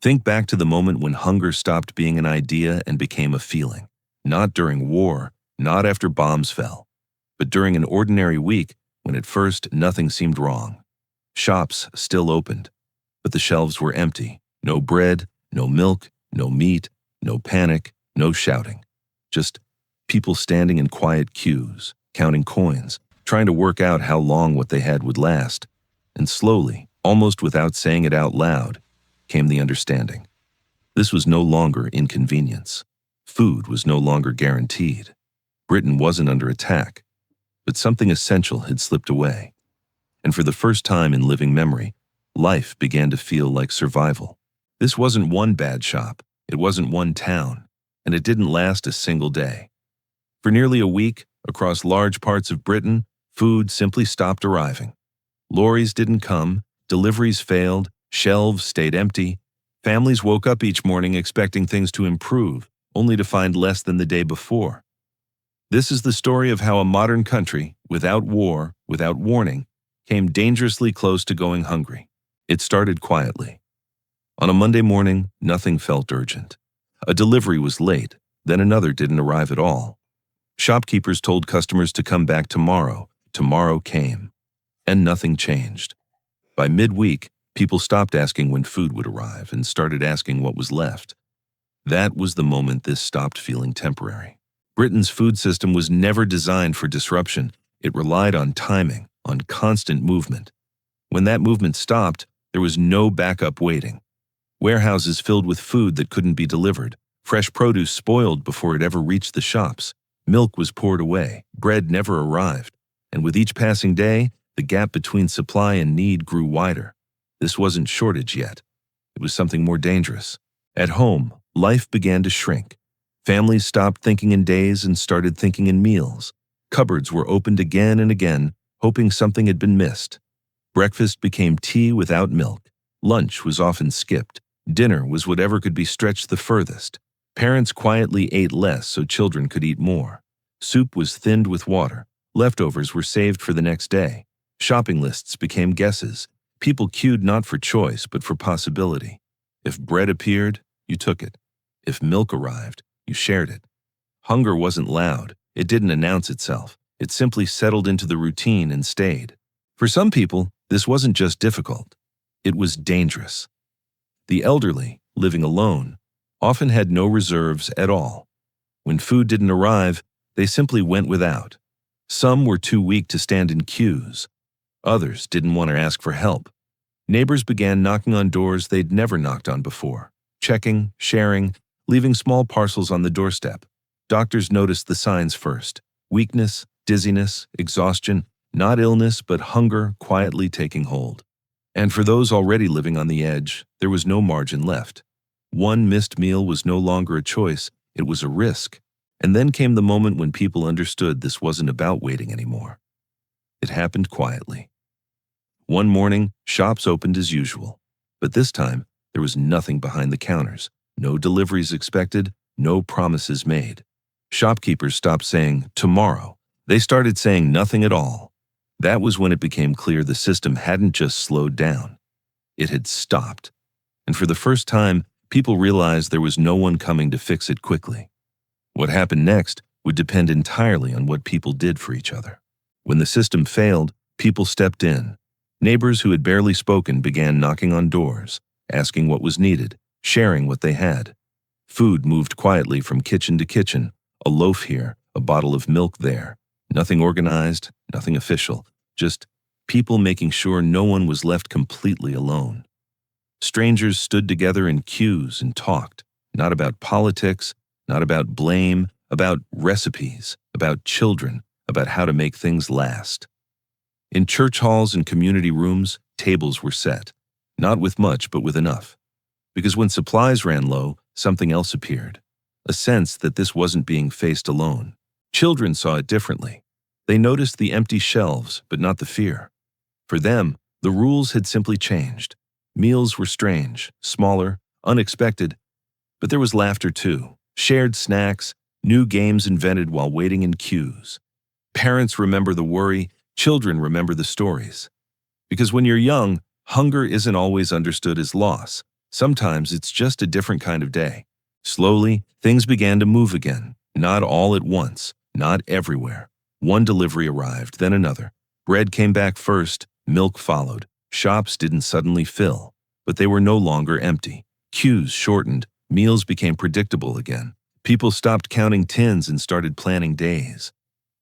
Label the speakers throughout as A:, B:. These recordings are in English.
A: Think back to the moment when hunger stopped being an idea and became a feeling. Not during war, not after bombs fell, but during an ordinary week when at first nothing seemed wrong. Shops still opened, but the shelves were empty. No bread, no milk, no meat, no panic, no shouting. Just people standing in quiet queues, counting coins, trying to work out how long what they had would last. And slowly, almost without saying it out loud, came the understanding. This was no longer inconvenience. Food was no longer guaranteed. Britain wasn't under attack, but something essential had slipped away. And for the first time in living memory, life began to feel like survival. This wasn't one bad shop, it wasn't one town, and it didn't last a single day. For nearly a week, across large parts of Britain, food simply stopped arriving. Lorries didn't come, deliveries failed, shelves stayed empty. Families woke up each morning expecting things to improve, only to find less than the day before. This is the story of how a modern country, without war, without warning, came dangerously close to going hungry. It started quietly. On a Monday morning, nothing felt urgent. A delivery was late, then another didn't arrive at all. Shopkeepers told customers to come back tomorrow. Tomorrow came, and nothing changed. By midweek, people stopped asking when food would arrive and started asking what was left. That was the moment this stopped feeling temporary. Britain's food system was never designed for disruption. It relied on timing, on constant movement. When that movement stopped, there was no backup waiting. Warehouses filled with food that couldn't be delivered, fresh produce spoiled before it ever reached the shops, milk was poured away, bread never arrived, and with each passing day, the gap between supply and need grew wider. This wasn't shortage yet. It was something more dangerous. At home, life began to shrink. Families stopped thinking in days and started thinking in meals. Cupboards were opened again and again, hoping something had been missed. Breakfast became tea without milk. Lunch was often skipped. Dinner was whatever could be stretched the furthest. Parents quietly ate less so children could eat more. Soup was thinned with water. Leftovers were saved for the next day. Shopping lists became guesses. People queued not for choice, but for possibility. If bread appeared, you took it. If milk arrived, you shared it. Hunger wasn't loud. It didn't announce itself. It simply settled into the routine and stayed. For some people, this wasn't just difficult. It was dangerous. The elderly, living alone, often had no reserves at all. When food didn't arrive, they simply went without. Some were too weak to stand in queues. Others didn't want to ask for help. Neighbors began knocking on doors they'd never knocked on before, checking, sharing, leaving small parcels on the doorstep. Doctors noticed the signs first: weakness, dizziness, exhaustion, not illness but hunger quietly taking hold. And for those already living on the edge, there was no margin left. One missed meal was no longer a choice, it was a risk. And then came the moment when people understood this wasn't about waiting anymore. It happened quietly. One morning, shops opened as usual, but this time there was nothing behind the counters, no deliveries expected, no promises made. Shopkeepers stopped saying, "tomorrow." They started saying nothing at all. That was when it became clear the system hadn't just slowed down. It had stopped. And for the first time, people realized there was no one coming to fix it quickly. What happened next would depend entirely on what people did for each other. When the system failed, people stepped in. Neighbors who had barely spoken began knocking on doors, asking what was needed, sharing what they had. Food moved quietly from kitchen to kitchen, a loaf here, a bottle of milk there. Nothing organized, nothing official, just people making sure no one was left completely alone. Strangers stood together in queues and talked, not about politics, not about blame, about recipes, about children, about how to make things last. In church halls and community rooms, tables were set, not with much but with enough. Because when supplies ran low, something else appeared, a sense that this wasn't being faced alone. Children saw it differently. They noticed the empty shelves, but not the fear. For them, the rules had simply changed. Meals were strange, smaller, unexpected, but there was laughter too. Shared snacks, new games invented while waiting in queues. Parents remember the worry, children remember the stories. Because when you're young, hunger isn't always understood as loss. Sometimes it's just a different kind of day. Slowly, things began to move again. Not all at once, not everywhere. One delivery arrived, then another. Bread came back first, milk followed. Shops didn't suddenly fill, but they were no longer empty. Queues shortened, meals became predictable again. People stopped counting tins and started planning days.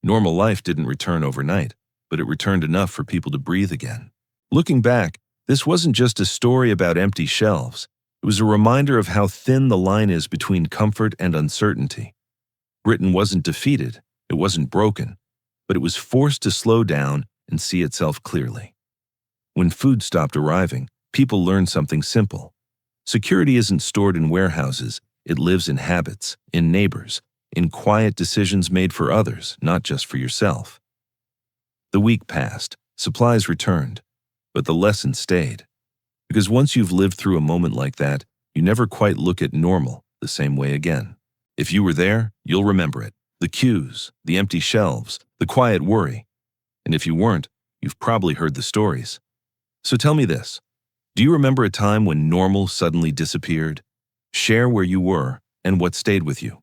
A: Normal life didn't return overnight, but it returned enough for people to breathe again. Looking back, this wasn't just a story about empty shelves. It was a reminder of how thin the line is between comfort and uncertainty. Britain wasn't defeated, it wasn't broken, but it was forced to slow down and see itself clearly. When food stopped arriving, people learned something simple. Security isn't stored in warehouses, it lives in habits, in neighbors, in quiet decisions made for others, not just for yourself. The week passed, supplies returned, but the lesson stayed. Because once you've lived through a moment like that, you never quite look at normal the same way again. If you were there, you'll remember it. The queues, the empty shelves, the quiet worry. And if you weren't, you've probably heard the stories. So tell me this, do you remember a time when normal suddenly disappeared? Share where you were and what stayed with you.